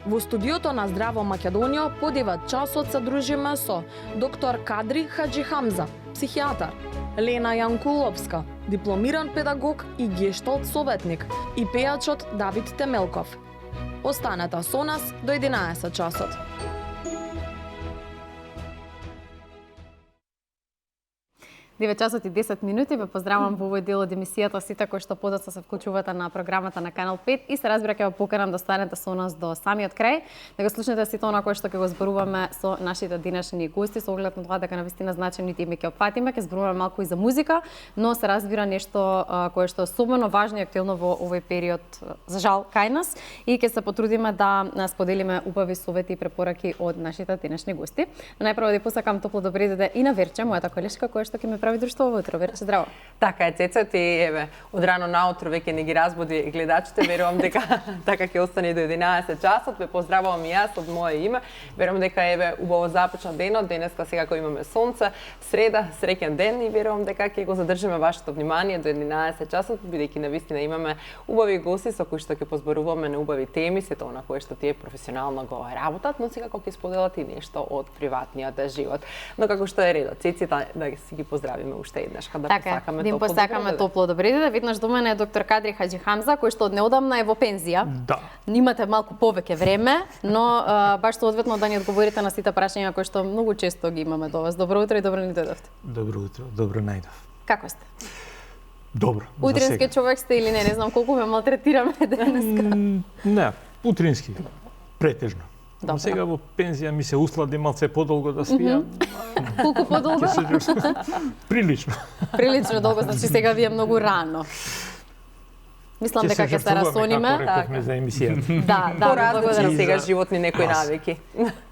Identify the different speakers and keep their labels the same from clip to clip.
Speaker 1: Во студиото на Здраво Македонија подива часот се дружиме со доктор Кадри Хаджихамза, психијатар, Лена Јанкуловска, дипломиран педагог и гешталт советник, и пејачот Давид Темелков. Останете со нас до 11 часот.
Speaker 2: Часот и 10 минути. Ве поздравувам во овој дел од емисијата сите кои што подоцна се вклучувате на програмата на Канал 5 и се разбира ќе ве поканам да останете со нас до самиот крај, да го слушнете сите она кое што ќе го зборуваме со нашите денешни гости, со оглед на тоа дека навистина значени теми ќе опфатиме, ќе зборуваме малку и за музика, но се разбира нешто кое што е особено важно и актуелно во овој период, за жал, кај нас, и ќе се потрудиме да споделиме убави совети и препораки од нашите денешни гости. Но најпрво да посакам топло добре дојде и на Верче, мојата колешка која што ќе ме прави друштво во утро. Верче, здраво.
Speaker 3: Така е, Цецо, ти еве од рано наутро веќе не ги разбуди гледачите. Верувам дека така ќе остане до 11 часот. Ве поздравувам и јас од моје име. Верувам дека еве убаво започна денот. Денеска секако имаме сонце, среда, среќен ден и верувам дека ќе го задржиме вашето внимание до 11 часот, бидејќи навистина имаме убави гости со кои што ќе позборуваме на убави теми, сето она кое што тие професионално го работат, но секако ќе споделат и нешто од приватниот живот. Но како што е редот, Цеци, да си ги поздравиме уште еднаш, да посакаме
Speaker 2: топло. Така, посакаме топло добре дојде. Веднаш до мене е доктор Кадри Хаджихамза, кој што од неодамна е во пензија.
Speaker 4: Да.
Speaker 2: Имате малку повеќе време, но баш соодветно да ни одговорите на сите прашања кои што многу често ги имаме до вас. Добро утро и добро ни дојдовте.
Speaker 4: Добро утро, добро најдов.
Speaker 2: Како сте?
Speaker 4: Добро.
Speaker 2: Утрински човек сте или не знам колку ме малтретираме денеска.
Speaker 4: Не, утрински, претежно.
Speaker 2: Добро.
Speaker 4: Сега во пензија ми се услади малце подолго да спијам.
Speaker 2: Колку подолго?
Speaker 4: Прилично.
Speaker 2: Прилично долго, значи сега ви е многу рано. Мислам дека ќе се расониме.
Speaker 4: Така за емисијата.
Speaker 2: Да,
Speaker 3: поразлични сега животни некои навики.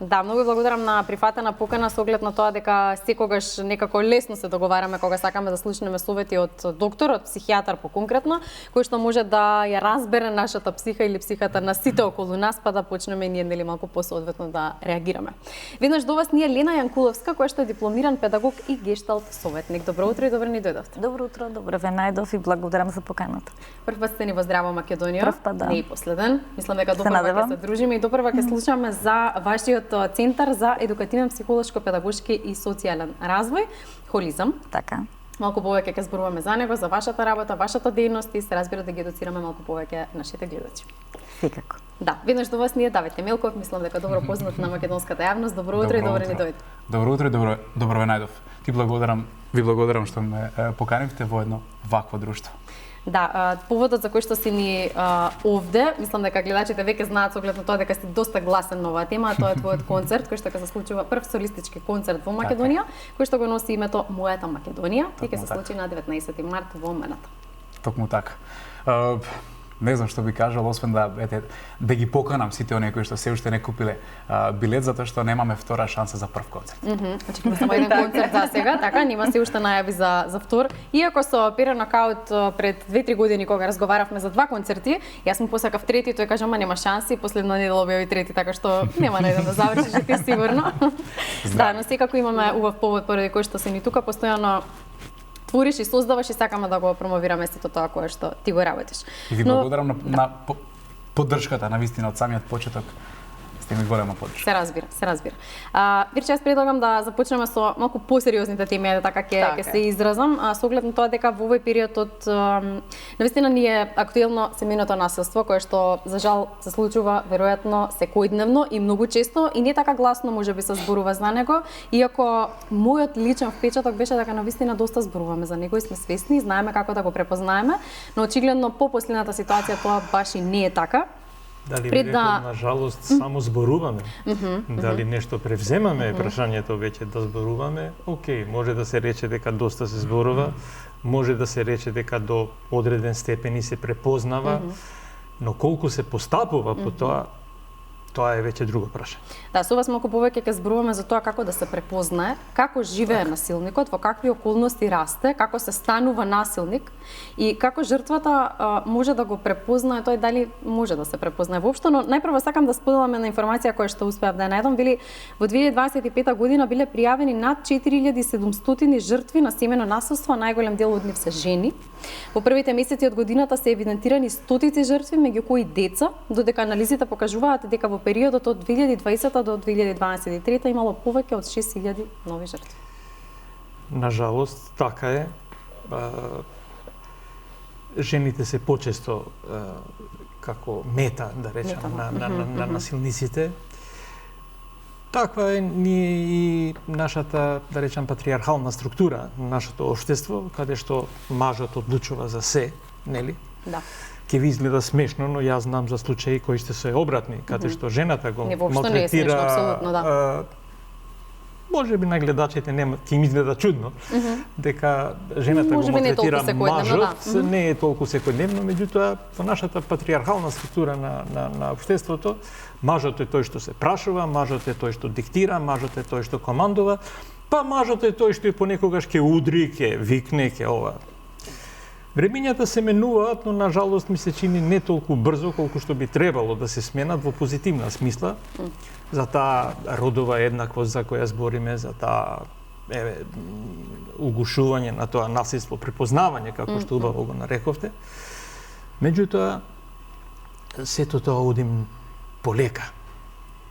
Speaker 2: Да, многу благодарам на прифатена покана со оглед на тоа дека секогаш некако лесно се договараме кога сакаме да слушнеме совети од доктор, од психијатар поконкретно, кој што може да ја разбере нашата психа или психата на сите околу нас, па да почнеме и ние нели малку посоодветно да реагираме. Веднаш до вас ние Лена Јанкуловска, која што е дипломиран педагог и гешталт советник. Добро утро и добро ни дојдовте.
Speaker 5: Добро утро, добро ве најдов и благодарам за поканата.
Speaker 2: Сте ни во Здраво Македонија.
Speaker 5: Прв пат, да.
Speaker 2: Не и последен. Мислам дека допрва ќе се дружиме и допрва ќе слушаме за вашиот центар за едукативен, психолошко-педагошки и социјален развој, Холизам.
Speaker 5: Така.
Speaker 2: Малку повеќе ќе зборуваме за него, за вашата работа, вашата дејност и се разбира да ги едуцираме малку повеќе нашите гледачи.
Speaker 5: Секако.
Speaker 2: Да, веднаш до вас ние Давид Темелков, мислам дека добро познат на македонската јавност. Добро утро и добро ни дојде.
Speaker 6: Добро утро и добро ве најдов. Ви благодарам што ме поканивте во едно вакво друштво.
Speaker 2: Да, поводот за кој што си ни овде, мислам дека гледачите веќе знаат со оглед на тоа дека си доста гласен на оваа тема, тоа е твојот концерт кој што ќе се случува прв солистички концерт во Македонија, кој што го носи името Мојата Македонија и ќе се случи на 19 март во Мената.
Speaker 6: Токму така. Не знам што би кажал, освен да ги поканам сите оние кои што се уште не купиле билет, затоа што немаме втора шанса за прв концерт.
Speaker 2: Очекуваме само еден концерт за сега, така, нема се уште најави за втор. Иако со Пера Нокаут пред 2-3 години кога разговаравме за 2 концерти, јас му посакав трети, тој кажа, ама нема шанси, последна недела објави трети, така што нема најден да завршиш и ти сигурно. Да, но секако имаме убав повод поради кој што си ни тука постојано твориш и создаваш и сакаме да го промовираме сето тоа кое што ти го работиш.
Speaker 6: И ви благодарам на поддршката, навистина од самиот почеток. Сте ми голема поддршка.
Speaker 2: Се разбира. Вирче, јас предлагам да започнеме со малку посериозните теми, така ќе се изразам, со оглед на тоа дека во овој период од навистина ни е актуелно семејното насилство, кое што за жал се случува веројатно секојдневно и многу често и не така гласно можеби се зборува за него, иако мојот личен впечаток беше дека навистина доста зборуваме за него и сме свесни, знаеме како да го препознаеме, но очигледно по последната ситуација тоа баш и не е така.
Speaker 4: Дали на жалост само зборуваме? Дали нешто превземаме прашањето веќе да зборуваме? Океј, може да се рече дека доста се зборува, може да се рече дека до одреден степен и се препознава, но колку се постапува по тоа е веќе друго прашање.
Speaker 2: Да, со вас малку повеќе ќе зборуваме за тоа како да се препознае, како живее насилникот, во какви околности расте, како се станува насилник и како жртвата може да го препознае, тој дали може да се препознае воопшто, но најпрво сакам да споделаме на информација која што успеав да ја најдам, били во 2025 година биле пријавени над 4700 жртви на семејно насилство, а најголем дел од нив се жени. Во првите месеци од годината се евидентирани стотици жртви, меѓу кои деца, додека анализите покажуваат дека во периодот од 2020 до 2023 имало повеќе од 6000 нови жртви.
Speaker 4: На жалост, така е. Жените се почесто како мета, да речам, на насилниците. Таква е и нашата, да речам, патриархална структура на нашето општество, каде што мажот одлучува за се, нели?
Speaker 2: Да.
Speaker 4: Ке ви изгледа смешно, но јас знам за случаи кои што се обратни, каде што жената го
Speaker 2: воопшто не е смешно,
Speaker 4: малтретира.
Speaker 2: апсолутно, да.
Speaker 4: Може би на гледачите ќе им изгледа чудно, дека жената
Speaker 2: Може
Speaker 4: го
Speaker 2: би не е толку
Speaker 4: малтретира
Speaker 2: секојдневно,
Speaker 4: мажот,
Speaker 2: да.
Speaker 4: не е толку секојдневно, меѓутоа во нашата патриархална структура на општеството, мажот е тој што се прашува, мажот е тој што диктира, мажот е тој што командува, па мажот е тој што и понекогаш ќе удри, ќе викне, ќе ова. Времињата се менуваат, но на жалост ми се чини не толку брзо колку што би требало да се сменат во позитивна смисла. За таа родова еднаквост за која збориме, за таа угушување на тоа насилство, препознавање како што убаво го нарековте. Меѓутоа сето тоа одим полека.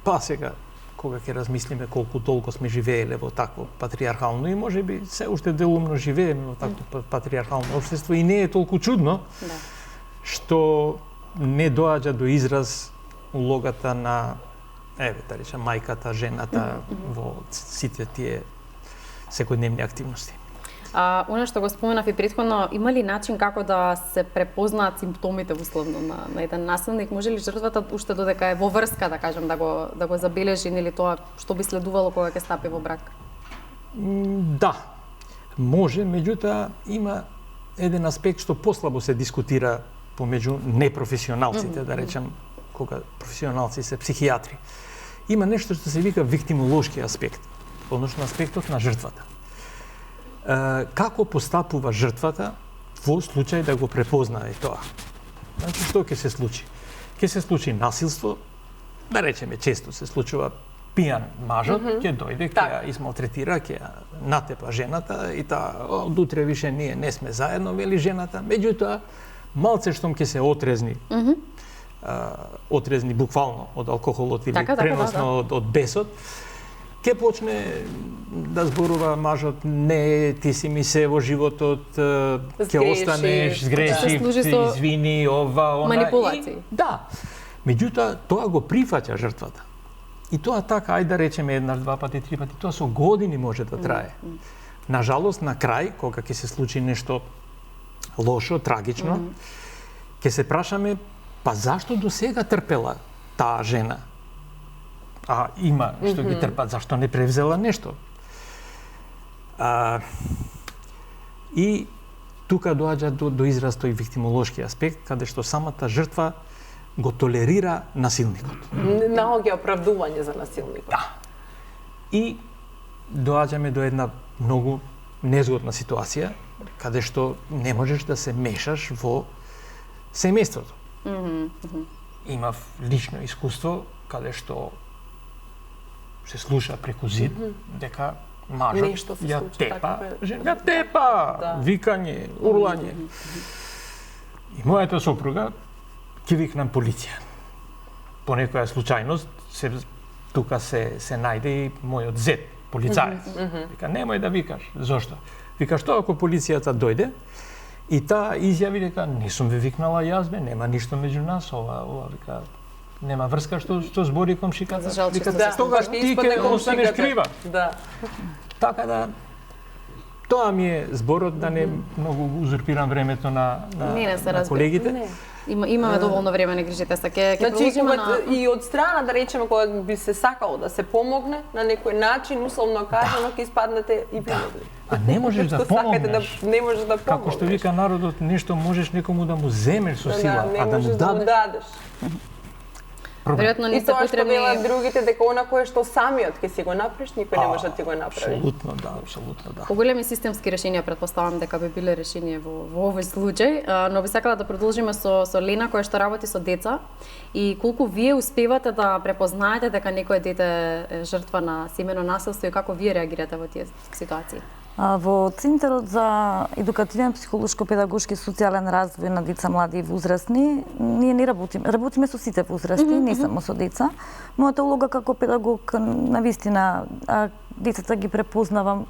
Speaker 4: Па сега кога ќе размислиме колку толку сме живееле во такво патриархално и можеби се уште делумно живееме во такво патриархално општество и не е толку чудно што не доаѓа до израз улогата на да речем мајката, жената во сите тие секојдневни активности.
Speaker 2: Она што го споменав и претходно, има ли начин како да се препознаат симптомите условно на еден насилник? Може ли жртвата уште додека е во врска, да кажем, да го забележи или тоа што би следувало кога ќе стапи во брак?
Speaker 4: Да, може, меѓутоа има еден аспект што послабо се дискутира помеѓу непрофесионалците, да речем, кога професионалци се психијатри. Има нешто што се вика виктимолошки аспект, односно аспектот на жртвата. Како постапува жртвата во случај да го препознае тоа? Значи, што ќе се случи? Ќе се случи насилство, да речеме, често се случува пијан мажот, ќе дојде, ќе ја измалтретира, ќе ја натепа жената и таа, од утре више ние не сме заедно, вели жената, меѓутоа, малце штом ќе се отрезни, отрезни буквално од алкохолот или преносно од бесот, ќе почне да зборува мажот, не, ти си ми се во животот, ќе останеш, сгрешив, извини, ова, она.
Speaker 2: Манипулации.
Speaker 4: Да. Меѓутоа, тоа го прифаќа жртвата. И тоа така, ајде да речеме еднаш, два пати, три пати, тоа со години може да трае. На жалост, на крај, кога ќе се случи нешто лошо, трагично, ќе се прашаме, па зашто до сега трпела таа жена? А има што ги трпат, зашто не превзела нешто? И тука доаѓа до израз тој виктимолошки аспект, каде што самата жртва го толерира насилникот.
Speaker 3: Наоѓа оправдување за насилникот.
Speaker 4: Да. И доаѓаме до една многу незгодна ситуација, каде што не можеш да се мешаш во семејството. Имав лично искуство, каде што се слуша преку зид, дека мажот ја тепа, жена тепа, викање, урлање. И мојата сопруга ќе викнам полиција. По некоја случајност, тука се најде и мојот зет, полицаец. Вика, немој да викаш. Зошто? Вика, што ако полицијата дојде и таа изјави дека не сум ве викнала јас, бе, нема ништо меѓу нас, ова, вика, нема врска што збори комшиката.
Speaker 2: Вика,
Speaker 4: тогаш ти ќе останеш крива.
Speaker 3: Да.
Speaker 4: Така да, тоа ми е зборот, да не многу узурпирам времето на колегите.
Speaker 2: Имаме доволно време, не грижите се. Ќе
Speaker 3: продолжиме и од страна, да речеме, кога би се сакало да се помогне на некој начин, условно кажано, ќе испаднете и принудени.
Speaker 4: А не можеш да помогнеш.
Speaker 3: Не можеш да помогнеш.
Speaker 4: Како што вика народот, нешто можеш некому да му земеш со сила, а да му дадеш.
Speaker 2: Веројатно не се потребни.
Speaker 3: И тоа што другите дека она кое што самиот ќе си го направиш, никој не може да ти го направи.
Speaker 4: Апсолутно да.
Speaker 2: Поголеми системски решенија претпоставам дека би биле решение во овој случај, но би сакала да продолжиме со Лена која што работи со деца и колку вие успевате да препознаете дека некое дете е жртва на семено насилство и како вие реагирате во тие ситуации?
Speaker 5: Во Центарот за едукативен, психолошко-педагошки и социјален развој на деца, млади и возрастни, ние не работиме со сите возрасти, не само со деца. Мојата улога како педагог, навистина, децата ги препознавам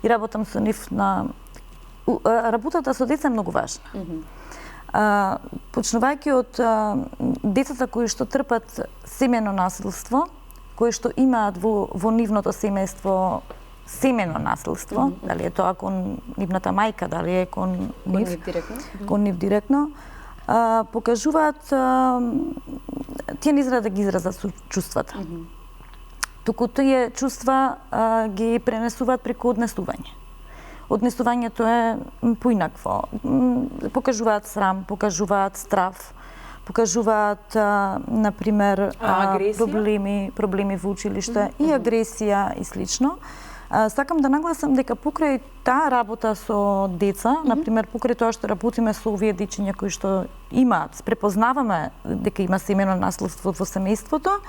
Speaker 5: и работам со нив на... Работата со деца е многу важна. Почнувајќи од децата кои што трпат семено насилство, кои што имаат во нивното семејство семено насилство, дали е тоа кон нивната мајка, дали е кон нив директно, покажуваат, тие не изгледа да ги изразат со чувствата. Туку тие чувства ги пренесуваат преку однесување. Однесувањето е поинакво. Покажуваат срам, покажуваат страв, покажуваат, например, проблеми во училиште и агресија и слично. Сакам да нагласам дека покрај таа работа со деца, например, покрај тоа што работиме со овие дечиња кои што имаат, препознаваме дека има семено наследство во семејството,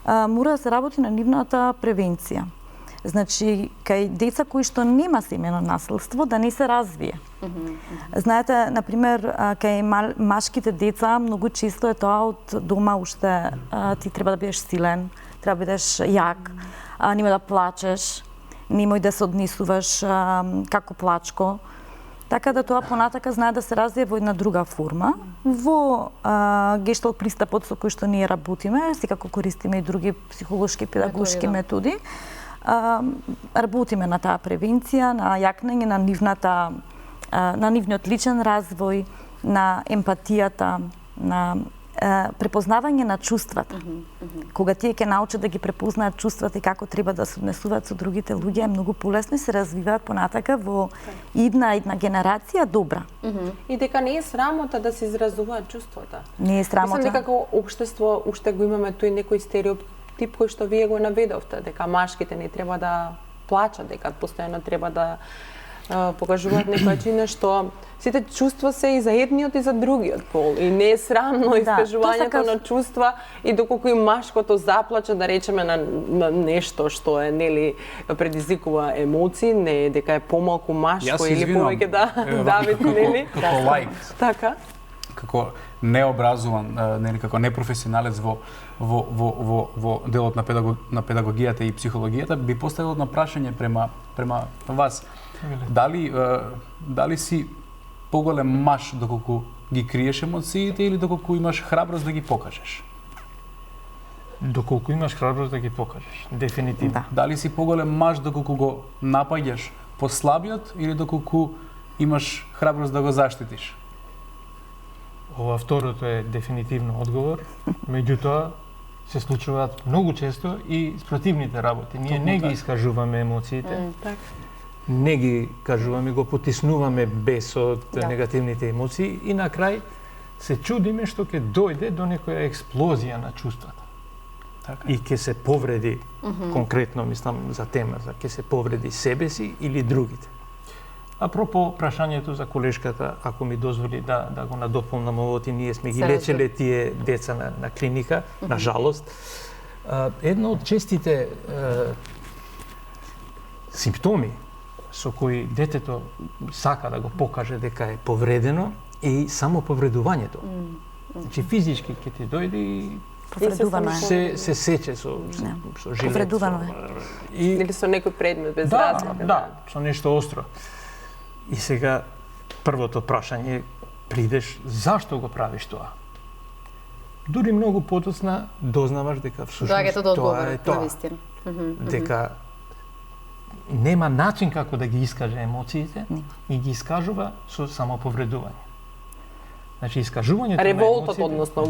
Speaker 5: мора да се работи на нивната превенција. Значи, кај деца кои што нема семено наследство, да не се развие. Знаете, например, кај машките деца, многу често е тоа од дома уште ти треба да бидеш силен, треба да бидеш јак, нема да плачеш, немој да се однесуваш како плачко. Така да тоа понатака знае да се развие во една друга форма. Во гешталт пристапот со кој што ние работиме, секако користиме и други психолошки, педагошки методи. Работиме на таа превенција, на јакнење на нивниот личен развој, на емпатијата, на препознавање на чувствата. Кога тие ќе научат да ги препознаат чувствата и како треба да се однесуваат со другите луѓе, е многу полесно и се развиваат понатака во една генерација добра.
Speaker 3: И дека не е срамота да се изразуваат чувствата.
Speaker 5: Не е срамота.
Speaker 3: Мислам дека како општество уште го имаме тој некој стереотип кој што вие го наведовте, дека машките не треба да плачат, дека постојано треба да покажуваат некоја чина што сите чувства се и за едниот и за другиот пол. И не е срамно искажувањето на чувства и доколку и машкото заплаче, да речеме, на нешто што е, нели, предизвикува емоции, не е дека е помалку машко или повеќе Давид, нели?
Speaker 6: Како лаик.
Speaker 3: Така.
Speaker 6: Како необразуван, нели, како непрофесионалец во делот на педагогијата и психологијата, би поставил одно прашање према вас. Дали си поголем маж доколку ги криеш емоциите или доколку имаш храброст да ги покажеш?
Speaker 4: Доколку имаш храброст да ги покажеш, дефинитивно.
Speaker 5: Да.
Speaker 6: Дали си поголем маж доколку го напаѓаш послабиот или доколку имаш храброст да го заштитиш?
Speaker 4: Ова второто е дефинитивно одговор, меѓутоа се случуваат многу често и спротивните работи. Ние не ги искажуваме емоциите, не ги кажуваме, го потиснуваме бесот, негативните емоции и на крај се чудиме што ќе дојде до некоја експлозија на чувствата.
Speaker 6: Така.
Speaker 4: И ќе се повреди, конкретно мислам за темата, ќе се повреди себе си или другите. Апропо прашањето за колешката, ако ми дозволи да го надополнам овој, ние сме ги лечеле тие деца на клиника, на жалост. Едно од честите симптоми со кои детето сака да го покаже дека е повредено и само повредувањето. Значи физички ќе ти дојде и
Speaker 5: повредувано
Speaker 4: се сече со жилет.
Speaker 5: Повредувано е.
Speaker 3: Или со некој предмет без разлика.
Speaker 4: Да, со нешто остро. И сега првото прашање придеш зашто го правиш тоа? Дури многу подоцна дознаваш дека всушност тоа е тоа. Дека нема начин како да ги искаже емоциите и ги искажува со самоповредување. Значи искажувањето на
Speaker 3: револтот,
Speaker 4: емоциите,
Speaker 3: односно,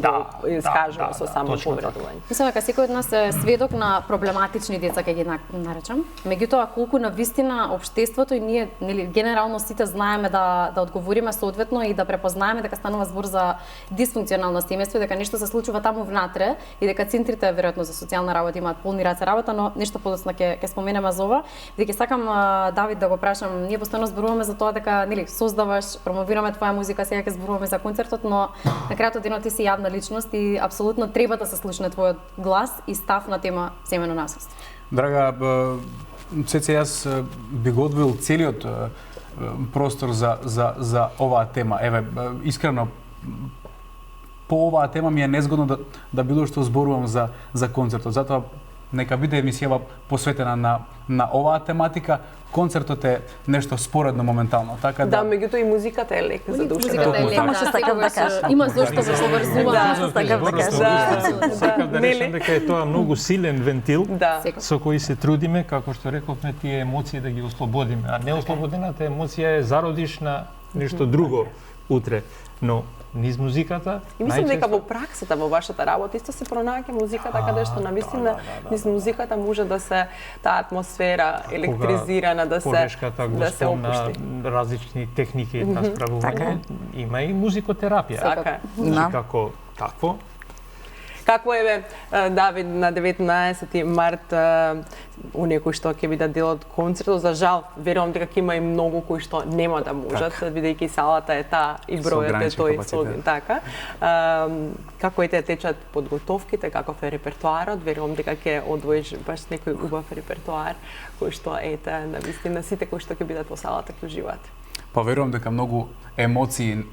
Speaker 3: го искажува со самоповредување.
Speaker 2: Мислам дека секој од нас е сведок на проблематични деца, ќе ги наречам. Меѓутоа, колку на вистина општеството и ние, нели, генерално сите знаеме да одговориме соодветно и да препознаеме дека станува збор за дисфункционално семејство, дека нешто се случува таму внатре и дека центрите веројатно за социјална работа имаат полни раце работа, но нешто подоцна ќе споменеме за ова. Дека сакам Давид да го прашам, ние постојано зборуваме за тоа дека, нели, создаваш, промовираме твоја музика, сега ќе зборуваме за концертот, но на крајот од денот ти си јавна личност и апсолутно треба да се слушне твојот глас и став на тема семено насилство.
Speaker 6: Драга, Цеце, јас би го одвоил целиот простор за оваа тема. Еве, искрено, по оваа тема ми е незгодно да било што зборувам за концертот. Затоа нека биде емисија посветена на оваа тематика. Концертот е нешто споредно моментално, така
Speaker 3: да, меѓутоа и музиката е лека за душа.
Speaker 2: Музиката е лека,
Speaker 5: Само што сакам да кажам.
Speaker 2: Има зошто да се врзува.
Speaker 4: Сакам да речем дека е тоа многу силен вентил со кој се трудиме, како што рековме, тие емоции да ги ослободиме. А неослободената емоција е зародиш на нешто друго утре. Но низ музиката
Speaker 3: и мислам дека во праксата во вашата работа исто се пронаѓа музиката каде што навистина низ музиката може да се таа атмосфера електризирана да се опушти.
Speaker 4: Различни техники на справување. Има и музикотерапија.
Speaker 3: Така.
Speaker 4: Како такво.
Speaker 3: Како е, Давид, на 19 март, оние кои што ќе бидат дел од концертот, за жал, верувам дека ќе има и многу кои што нема да можат, бидејќи салата е таа и бројот е тој, така. Како ете течат подготовките, каков е репертоарот, верувам дека ќе одвоиш баш некој убав репертоар кој што ете, навистина сите кои што ќе бидат во салата ќе уживаат.
Speaker 6: Па верувам дека многу емоции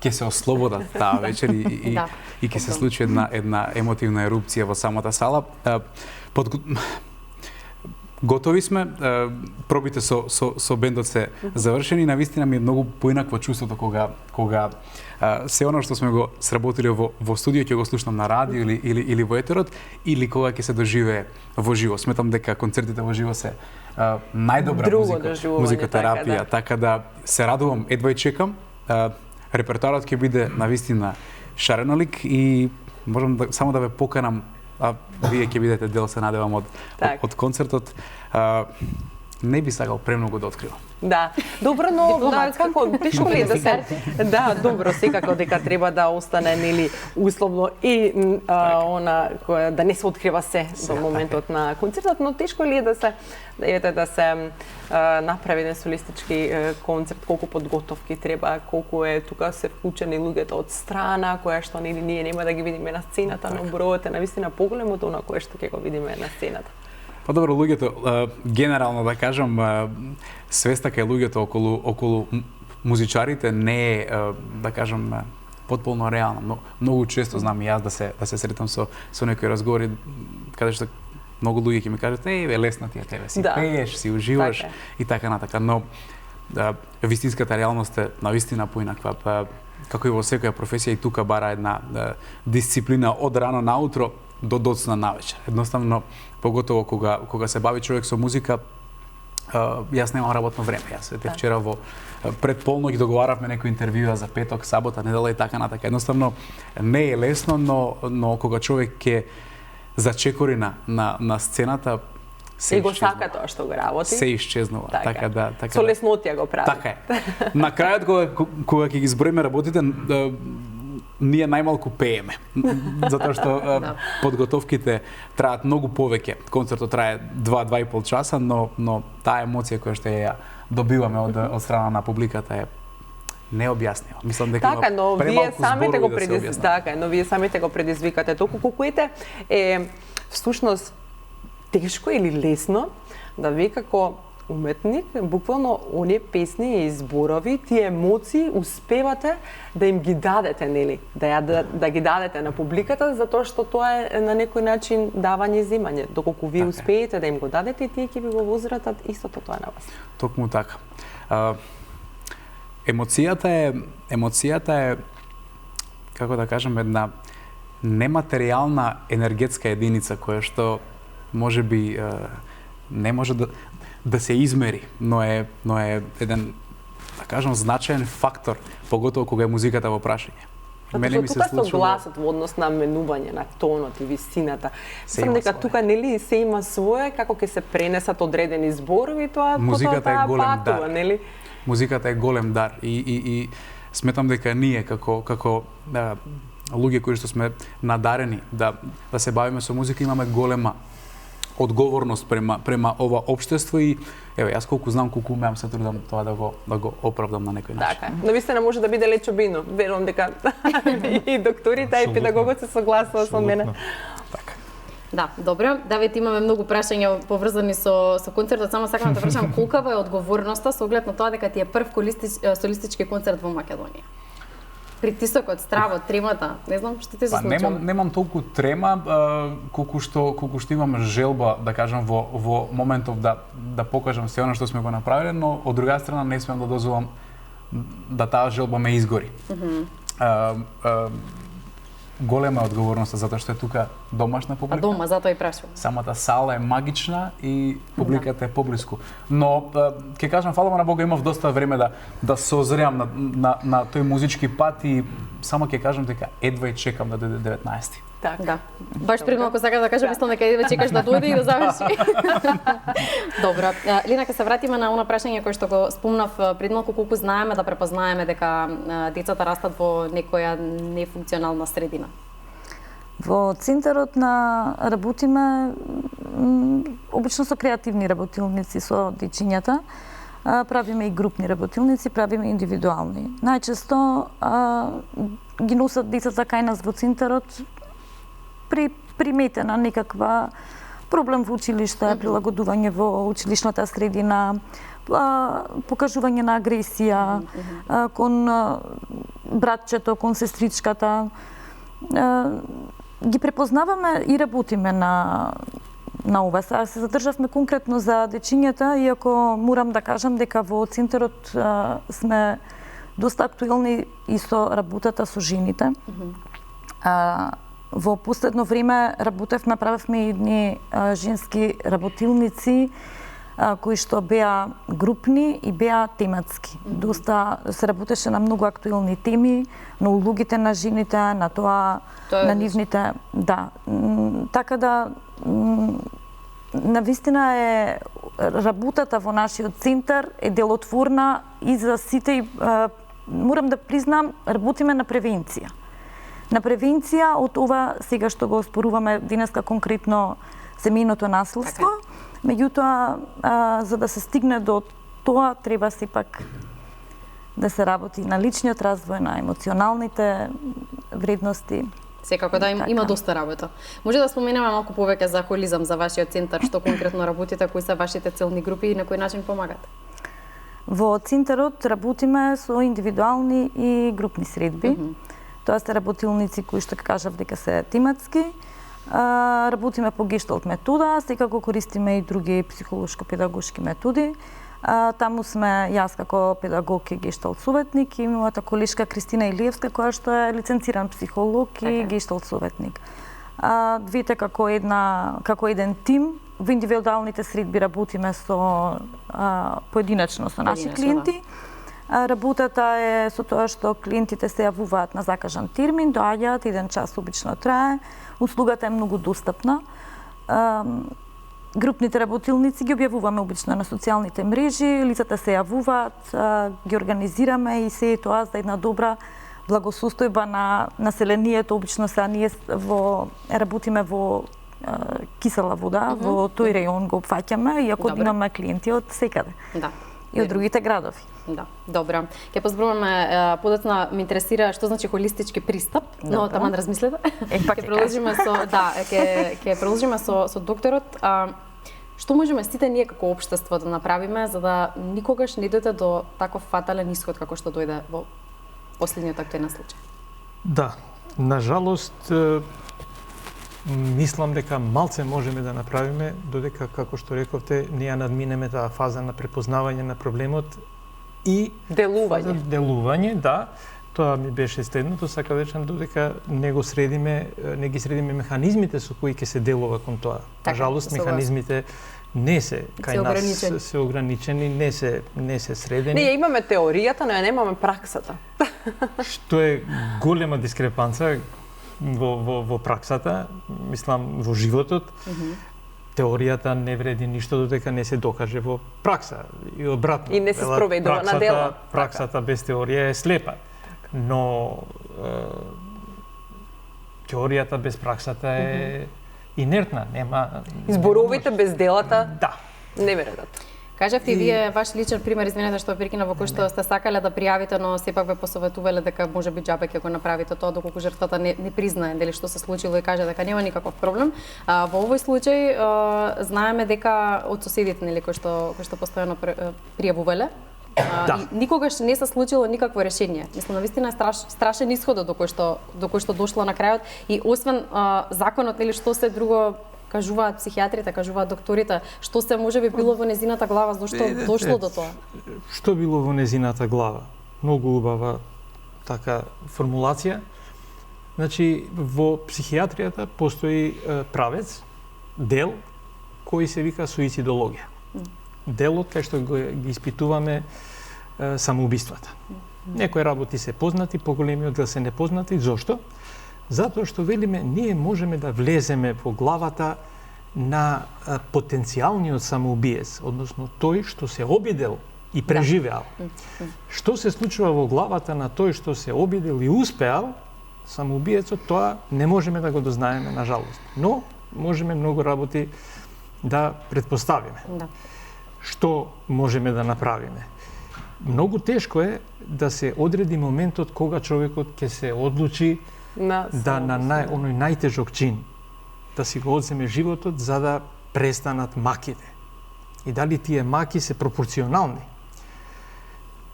Speaker 6: ќе се ослободат таа вечер и ќе се случи една емотивна ерупција во самата сала. Готови сме, пробите со бендот се завршени, навистина ми е многу поинакво чувството кога се оно што сме го сработили во студио ќе го слушнам на радио или во етерот, или кога ќе се доживее во живо. Сметам дека концертите во живо се најдобра музикотерапија, така да се радувам, едва и чекам. Репертоарот ќе биде навистина шаренолик и можам само да ве поканам, а вие ќе бидете дел, се надевам, од концертот. Не би сакал премногу да откривам.
Speaker 3: Да, добро, но како тешко ли е да се да, добро, секако дека треба да остане нели условно и она која да не се открива се до моментот на концертот, но тешко ли е да се направи еден солистички концерт, колку подготовки треба, колку е тука се вклучени луѓето од страна, која што нели ние нема да ги видиме на сцената, но бројот е навистина поголем од она кое што ќе го видиме на сцената.
Speaker 6: Па добро, луѓето, генерално да кажам, свеста кај луѓето околу музичарите не е, да кажам, потполно реална. Но многу често знам и јас да се сретам со некои разговори каде што многу луѓе ќе ми кажат: "Е, лесно ти е тебе, си пееш, си уживаш и така натака." Но вистинската реалност е навистина поинаква. Како и во секоја професија, и тука бара една дисциплина од рано наутро до доцна навечер. Едноставно, поготово кога се бави човек со музика, јас немам работно време. Јас вчера пред полноќ договаравме некои интервјуа за петок, сабота, недела и така натака. Едноставно не е лесно, но кога човек ќе зачекори на сцената,
Speaker 3: и го сака тоа што го работи,
Speaker 6: се исчезнува. Така
Speaker 3: со леснотија го прави.
Speaker 6: Така е. На крајот кога ќе ги зброиме работите, ние најмалку пееме, затоа што подготовките траат многу повеќе. Концертот трае 2-2,5 часа, но таа емоција која што ја добиваме од страна на публиката е необјаснива. Мислам дека
Speaker 3: така, но вие самите го но вие самите го предизвикате толку колку е всушност тешко или лесно да ви како уметник, буквално оние песни и зборови, тие емоции успевате да им ги дадете, нели? Да ги дадете на публиката, затоа што тоа е на некој начин давање и земање. Доколку вие успеете да им го дадете, тие ќе ви го возвратат истото тоа на вас.
Speaker 6: Токму така. Емоцијата е, како да кажам, една нематеријална енергетска единица која што можеби не може да се измери, но е еден, да кажам, значаен фактор, поготово кога е музиката во прашање.
Speaker 3: Мене ми се случува со гласот во однос на менување на тонот и висината. Сам дека тука нели се има свое како ќе се пренесат одредени зборови, тоа
Speaker 6: музиката е голем
Speaker 3: патува,
Speaker 6: дар.
Speaker 3: Нели?
Speaker 6: Музиката е голем дар и сметам дека ние како луѓе кои што сме надарени да се бавиме со музика, имаме голема одговорност према ова општество и еве јас колку знам, колку умеам, се трудам тоа да го оправдам на некој начин.
Speaker 3: Така, но вистина може да биде лечобино. Верувам дека и докторите и педагогот се согласува со мене.
Speaker 6: Така.
Speaker 2: Да, добро. Давид, имаме многу прашања поврзани со концертот, само сакам да прашам колкава е одговорноста со оглед на тоа дека ти е прв солистички концерт во Македонија? Притисокот, стравот, тремата, не знам што ти се случува.
Speaker 6: Немам толку трема колку што имам желба, да кажам, во моментов да покажам се она што сме го направиле, но од друга страна не смеам да дозволам да таа желба ме изгори. Голема одговорност затоа што е тука домашна публика.
Speaker 2: Дома, затоа и прашувам.
Speaker 6: Самата сала е магична и публиката е поблиску. Но ќе кажам, фала на Бога, имав доста време да созреам на тој музички пат и само ќе кажам дека едва и чекам да дојде 19-ти.
Speaker 3: Така.
Speaker 2: Да. Баш пред малку сакам да кажам, мислам дека едва чекаш да дојде и да заврши. Добро. Лина, ќе се вратиме на она прашање кое што го спомнав пред малку, колку знаеме да препознаеме дека децата растат во некоја нефункционална средина.
Speaker 5: Во центарот работиме обично со креативни работилници со дечињата. Правиме и групни работилници, правиме индивидуални. Најчесто ги носат децата кај нас во центарот приметена некаква проблем во училиште, прилагодување во училишната средина, покажување на агресија кон братчето, кон сестричката. Ги препознаваме и работиме на ова. Сега се задржавме конкретно за дечињата, иако морам да кажам дека во центарот сме доста актуелни и со работата со жените. Во последно време правевме едни женски работилници кои што беа групни и беа тематски. Доста се работеше на многу актуелни теми, на улогите на жените, на тоа на нивните, да. Така да навистина е работата во нашиот центар е делотворна и за сите, морам да признам, работиме на превенција. На превенција од ова сега што го споруваме денеска конкретно семејното насилство. Меѓутоа, за да се стигне до тоа, треба сепак да се работи на личниот развој, на емоционалните вредности.
Speaker 2: Секако да има доста работа. Може да споменеме малку повеќе за холизам, за вашиот центар, што конкретно работите, кои се вашите целни групи и на кој начин помагате?
Speaker 5: Во центарот работиме со индивидуални и групни средби. Тоа се работилници кои што кажав дека се тематски. Работиме по гешталт метода, секако користиме и други психолошко-педагошки методи. Таму сме јас како педагог и гешталт советник и мојата колешка Кристина Илиевска, која што е лиценциран психолог и гешталт советник. Двете како еден тим, во индивидуалните средби работиме со поединачно со наши клиенти. Работата е со тоа што клиентите се јавуваат на закажан термин, доаѓаат, 1 час обично трае, услугата е многу достапна. Групните работилници ги објавуваме обично на социјалните мрежи, лицата се јавуваат, ги организираме и се е тоа за една добра благосостојба на населението. Обично сега ние работиме во кисела вода, во тој рејон го опфаќаме, иако имаме клиенти од секаде.
Speaker 2: Да.
Speaker 5: И од другите градови.
Speaker 2: Да, добро. Ќе позборуваме подоцна, ме интересира што значи холистички пристап, но таман размислете. Ќе продолжиме ќе продолжиме со докторот. Што можеме сите ние како општество да направиме за да никогаш не дојде до таков фатален исход како што дојде во последниот актуелен случај?
Speaker 4: Да, нажалост мислам дека малце можеме да направиме додека, како што рековте, не ја надминеме таа фаза на препознавање на проблемот и делување, да. Тоа ми беше следното, сака речам додека не ги средиме механизмите со кои ќе се делува кон тоа. Нажалост механизмите не се кај нас се ограничени, не се средени.
Speaker 3: Ние имаме теоријата, но ја немаме праксата.
Speaker 4: Што е голема дискрепанца во праксата, мислам во животот. Теоријата не вреди ништо додека не се докаже во пракса и обратно.
Speaker 3: И не се спроведува на дело.
Speaker 4: Праксата без теорија е слепа. Но теоријата без праксата е инертна, нема.
Speaker 3: Зборовите без делата?
Speaker 4: Да.
Speaker 3: Не вередат.
Speaker 2: Кажавте вие ваш личен пример, извинете што прекина, во кој што сте сакале да пријавите, но сепак ве посоветувале дека можеби џабе ќе го направите тоа доколку жртвата не признае дали што се случило и каже дека нема никаков проблем. Во овој случај знаеме дека од соседите нели кои што постојано пријавувале, и никогаш не се случило никакво решение. Мислам, навистина е страшен исходот до кој што дошло на крајот и освен законот нели што се друго кажуваат психијатрите, кажуваат докторите, што се можеби било во незината глава, зашто дошло до тоа?
Speaker 4: Што било во незината глава? Многу убава така формулација. Значи, во психијатријата постои правец, дел, кој се вика суицидологија. Делот кај што ги испитуваме самоубиствата. Некои работи се познати, поголемиот дел се непознати. Зошто? Затоа што велиме, ние можеме да влеземе во главата на потенцијалниот самоубиец, односно тој што се обидел и преживеал. Што се случува во главата на тој што се обидел и успеал, самоубиецот, тоа не можеме да го дознаеме, на жалост. Но можеме многу работи да предпоставиме. Што можеме да направиме? Многу тешко е да се одреди моментот кога човекот ќе се одлучи на оној најтежок чин, да си го одземе животот за да престанат маките. И дали тие маки се пропорционални?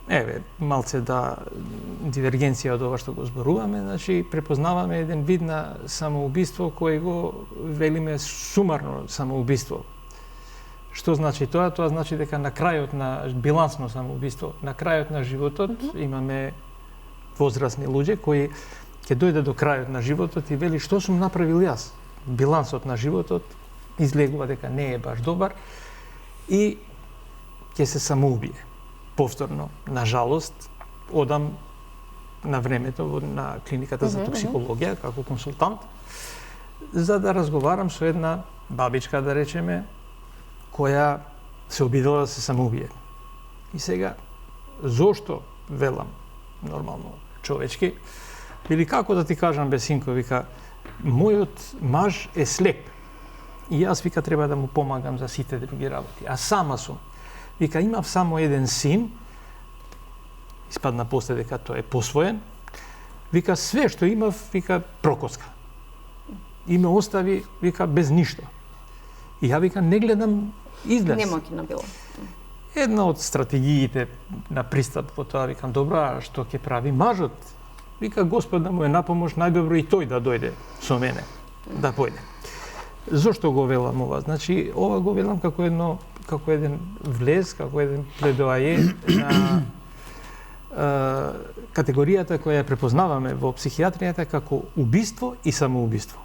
Speaker 4: Еве, малце дивергенција од ова што го зборуваме, значи препознаваме еден вид на самоубиство кој го велиме сумарно самоубиство. Што значи тоа? Тоа значи дека на крајот на билансно самоубиство, на крајот на животот имаме возрастни луѓе кои ќе дојде до крајот на животот и вели што сум направил јас. Билансот на животот излегува дека не е баш добар и ќе се самоубие. Повторно, на жалост, одам на времето на клиниката за токсикологија како консултант за да разговарам со една бабичка, да речеме, која се обидела да се самоубие. И сега, зошто велам нормално човечки, или како да ти кажам бе синко, вика, мојот маж е слеп. И јас, вика, треба да му помагам за сите други работи. А сама сум. Вика, имав само еден син, испадна после дека тој е посвоен. Вика, све што имав, вика, прокоска. И ме остави, вика, без ништо. И ја, вика, не гледам излез.
Speaker 2: Немокина било.
Speaker 4: Една од стратегиите на пристап во тоа, викам, добра, што ќе прави мажот? Вика, Господ да му е на помош, најдобро и тој да дојде со мене, да појде. Зошто го велам ова? Значи, ова го велам како еден влез, како еден пледоаје на категоријата која ја препознаваме во психијатријата како убиство и самоубиство.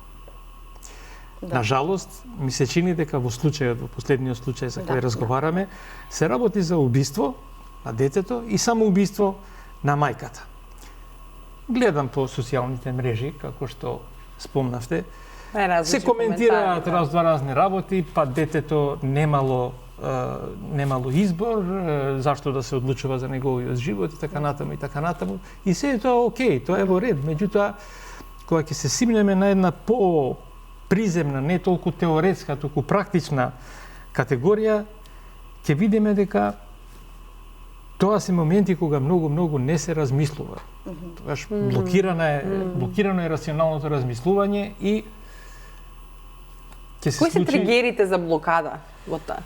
Speaker 4: Да. На жалост, ми се чини дека во случајот, во последниот случај за кој разговараме, се работи за убиство на детето и самоубиство на мајката. Гледам по социјалните мрежи, како што спомнавте, се коментираат разни работи, па детето немало избор, зашто да се одлучува за неговиот живот и така натаму и така натаму. И се е тоа окей, тоа е во ред. Меѓутоа, кога ќе се симнеме на една приземна, не толку теоретска, туку практична категорија, ќе видиме дека тоа се моменти кога многу не се размислува. Тогаш блокирано е рационалното размислување и ќе се
Speaker 3: случи... Кои се тригерите за блокада во тоа?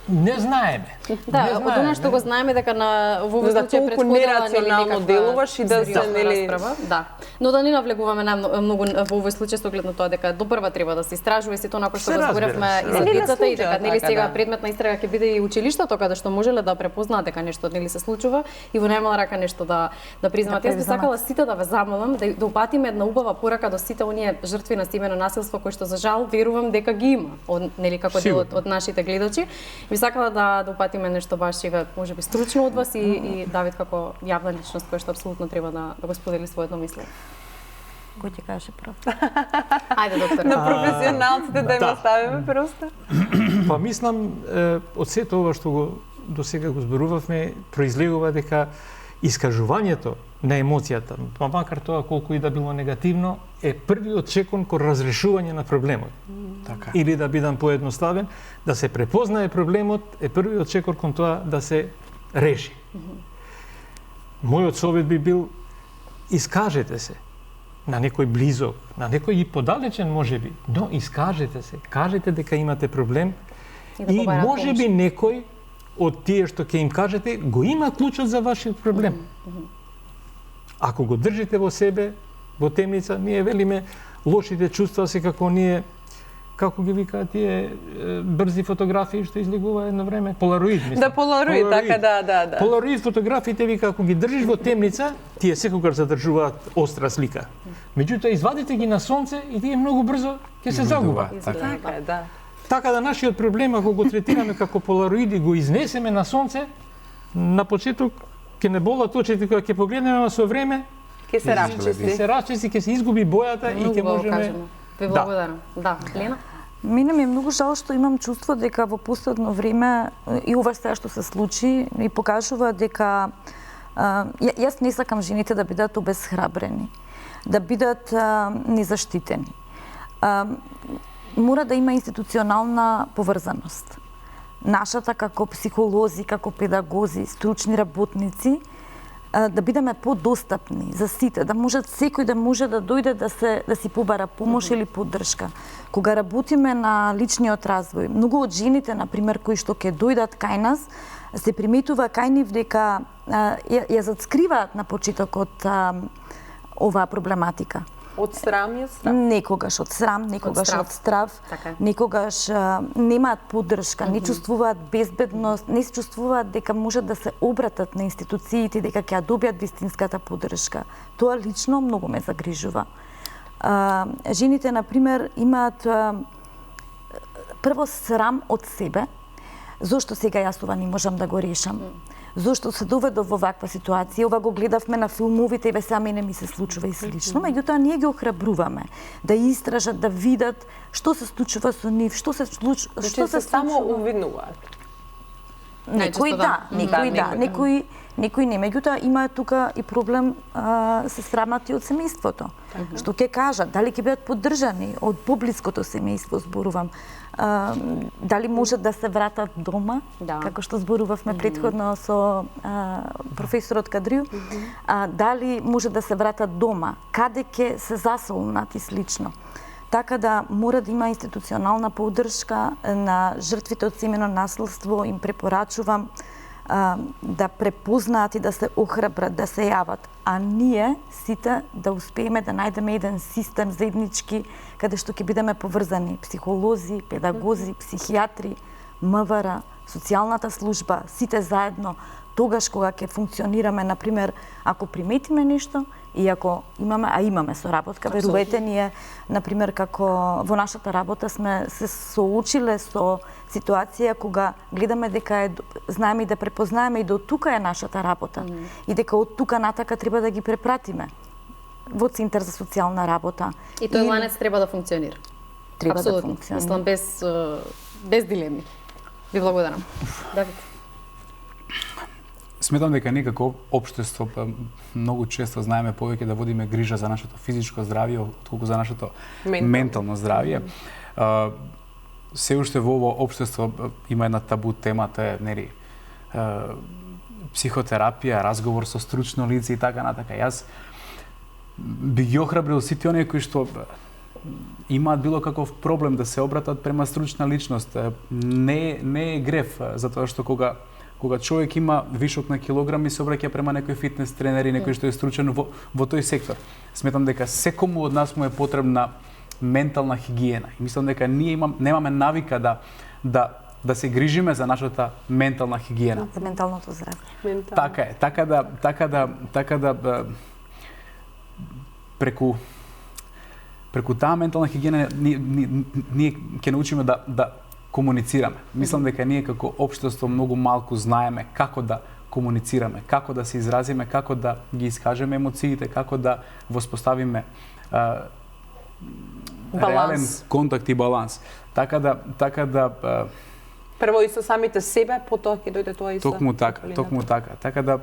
Speaker 4: Не знаеме.
Speaker 2: Да, од она што го знаеме дека во овој случај претходила
Speaker 3: нерационално делуваш и да се нели
Speaker 2: да. Но да не навлегуваме многу во овој случај со оглед на тоа дека допрва треба да се истражува и сето онако што го зборевме и за децата и дека нели сега предмет на истрага ќе биде и училиштето каде што можеле да препознаат дека нешто нели се случува и во најмала рака нешто да признаат. Јас би сакала сите да ве замолам да упатиме една убава порака до сите оние жртви на семејно насилство кои што за жал верувам дека ги има, нели како дел од нашите гледачи. Би сакала да упатиме нешто баш можеби стручно од вас и Давид како јавна личност која што апсолутно треба да го сподели своето мислење.
Speaker 5: Кој ќе каже прав?
Speaker 2: Ајде, доктор.
Speaker 3: На професионалците да им оставиме просто.
Speaker 4: Па мислам, од сето ова што до сега го зборувавме, произлегува дека искажувањето на емоцијата, па макар тоа колку и да било негативно, е првиот чекор кон разрешување на проблемот.
Speaker 6: Така.
Speaker 4: Или да бидам поедноставен, да се препознае проблемот е првиот чекор кон тоа да се реши. Мојот совет би бил, искажете се на некој близок, на некој и подалечен можеби, но искажете се, кажете дека имате проблем и можеби некој од тие што ќе им кажете го има клучот за вашиот проблем. Ако го држите во себе, во темница, ние велиме лошите чувства се како ние, како ги викаат тие брзи фотографии што излегува едно време, полароид, мислам.
Speaker 3: Да, полароид, така, да.
Speaker 4: Полароид фотографиите вика, ако ги држиш во темница, тие секогаш задржуваат остра слика. Меѓутоа, извадите ги на сонце и тие многу брзо ќе се загубат.
Speaker 3: Така, да.
Speaker 4: Така да нашиот проблем, ако го третираме како полароид и го изнесеме на сонце, на почеток ќе не болат очите кога ќе погледнеме со време,
Speaker 3: Ќе се расчисти.
Speaker 4: ќе се изгуби бојата и ќе можеме.
Speaker 2: Ви благодарам. Да, Лена?
Speaker 5: Мене ми е многу жал што имам чувство дека во последно време и ова сега што се случи и покажува дека јас не сакам жените да бидат обезхрабрени, да бидат незаштитени. Мора да има институционална поврзаност. Нашата како психолози, како педагози, стручни работници, да бидеме подостапни за сите, да можат секој да може да дојде да си побара помош или поддршка. Кога работиме на личниот развој, многу од жените, например, кои што ќе дојдат кај нас, се приметува кај нив дека ја зацкриваат на почетокот оваа проблематика.
Speaker 3: Од срам е страв?
Speaker 5: Некогаш од срам, некогаш од страв, некогаш немаат поддршка, не чувствуваат безбедност, не се чувствуваат дека можат да се обратат на институциите, дека ќе ја добијат вистинската поддршка. Тоа лично многу ме загрижува. Жените, например, имаат прво срам од себе, зошто сега јас ова не можам да го решам. Зошто се доведов во ваква ситуација, ова го гледавме на филмовите и ве сега мене ми се случува и слично, меѓутоа ние ги охрабруваме да истражат, да видат што се случува со нив, што се случува.
Speaker 3: Што се само увиднуваат.
Speaker 5: Некои да, некои не. Меѓутоа има тука и проблем се срамати од семејството. Што ќе кажат, дали ќе бидат поддржани од поблиското семејство, зборувам. Дали можат да се вратат дома, како што зборувавме претходно со професорот Кадрiju, дали може да се вратат дома, каде ќе се засолнат и слично. Така да мора да има институционална поддршка на жртвите од семено насилство, им препорачувам да препознаат и да се охрабрат, да се јават, а ние сите да успееме да најдеме еден систем заеднички каде што ќе бидеме поврзани психолози, педагози, психијатри, МВР, социјалната служба, сите заедно, тогаш кога ќе функционираме, например, ако приметиме нешто и ако имаме соработка, верувајте, ние, например, како во нашата работа сме се соочиле со ситуација кога гледаме дека знаеме и да препознаеме и до тука е нашата работа и дека од тука натака треба да ги препратиме во Центар за социјална работа.
Speaker 2: И тој ланец треба да функционира.
Speaker 5: Треба да функционира.
Speaker 2: Мислам без дилеми. Ви благодарам. Давид.
Speaker 6: Сметам дека некако општество многу често знаеме повеќе да водиме грижа за нашето физичко здравје отколку за нашето ментално здравје. Се уште во ово општество има една табу тема, тоа е психотерапија, разговор со стручно лице и така натака. Јас би ги охрабрил сите оние кои што имаат било каков проблем да се обратат према стручна личност. Не е греф, затоа што кога човек има вишок на килограми се обраќа према некој фитнес тренер и некој што е стручен во тој сектор. Сметам дека секому од нас му е потребна ментална хигиена. И мислам дека ние немаме навика да се грижиме за нашата ментална хигиена.
Speaker 5: За менталното здравје.
Speaker 6: Така е. Така да преку таа ментална хигиена ние ќе научиме да комуницираме. Мислам дека ние како општество многу малку знаеме како да комуницираме, како да се изразиме, како да ги искажеме емоциите, како да воспоставиме реален контакт и баланс. Така да
Speaker 3: прво и со самите себе, потоа ќе дојде тоа и со
Speaker 6: Токму така. Така да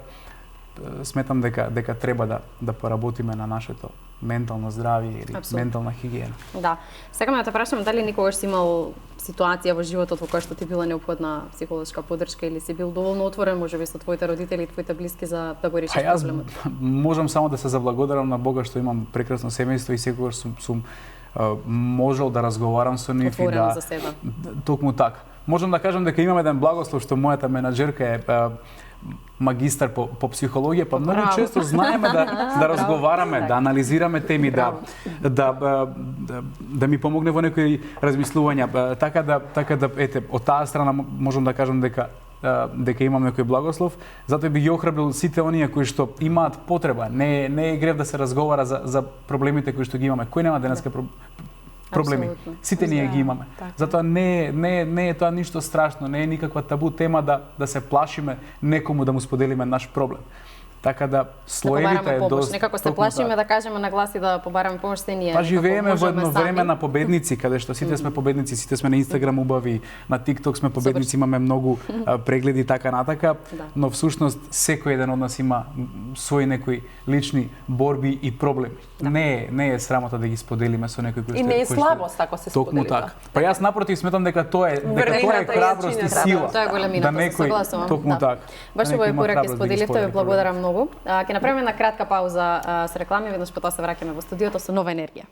Speaker 6: сметам дека треба да поработиме на нашето ментално здравје или
Speaker 2: Апсолутно.
Speaker 6: ментална хигиена.
Speaker 2: Да. Сакам да те прашам дали никогаш си имал ситуација во животот во која што ти била неопходна психолошка поддршка или си бил доволно отворен можеби со твоите родители и твоите блиски за да го решиш
Speaker 6: Јас
Speaker 2: проблемот?
Speaker 6: можам само да се заблагодарам на Бога што имам прекрасно семејство и секогаш сум можел да разговарам со нив и
Speaker 2: Отворено
Speaker 6: да
Speaker 2: за себе.
Speaker 6: токму така. Можам да кажам дека имам еден благослов што мојата менаџерка е магистар по психологија, па многу
Speaker 2: Браво.
Speaker 6: често знаеме да разговараме, да анализираме теми, да ми помогне во некои размислувања, така да ете од таа страна можам да кажам дека имам некој благослов, затоа би ги охрабрил сите оние кои што имаат потреба. Не е грев да се разговара за проблемите кои што ги имаме. Кој нема денеска проблеми?
Speaker 2: Апсолутно.
Speaker 6: Сите ние ги имаме. Затоа не е тоа ништо страшно, не е никаква табу тема да се плашиме некому да му споделиме наш проблем. Така да слоевите е доста.
Speaker 2: Некако се плашиме да кажеме на глас и да побараме помош се ние.
Speaker 6: Па живееме во едно
Speaker 2: сами.
Speaker 6: време на победници, каде што сите сме победници, сите сме на Инстаграм убави, на TikTok сме победници, имаме многу прегледи така натака, но всушност секој еден од нас има своји некои лични борби и проблеми. Не е срамота да ги споделиме со некој кој што
Speaker 3: И не е слабост ако се
Speaker 6: токму
Speaker 3: сподели
Speaker 6: така. Па јас напротив сметам дека тоа е
Speaker 3: Врвината и
Speaker 6: храброст и
Speaker 3: јачината,
Speaker 6: сила.
Speaker 2: Тоа е големината,
Speaker 6: да
Speaker 2: се
Speaker 6: некој
Speaker 2: согласувам.
Speaker 6: токму така.
Speaker 2: Баш
Speaker 6: да
Speaker 2: овој
Speaker 6: некој има
Speaker 2: пораки
Speaker 6: храброст да ги
Speaker 2: споделивте, ве
Speaker 6: сподели
Speaker 2: благодарам многу. Ќе направиме една кратка пауза со реклами, веднаш потоа се враќаме во студиото со нова енергија.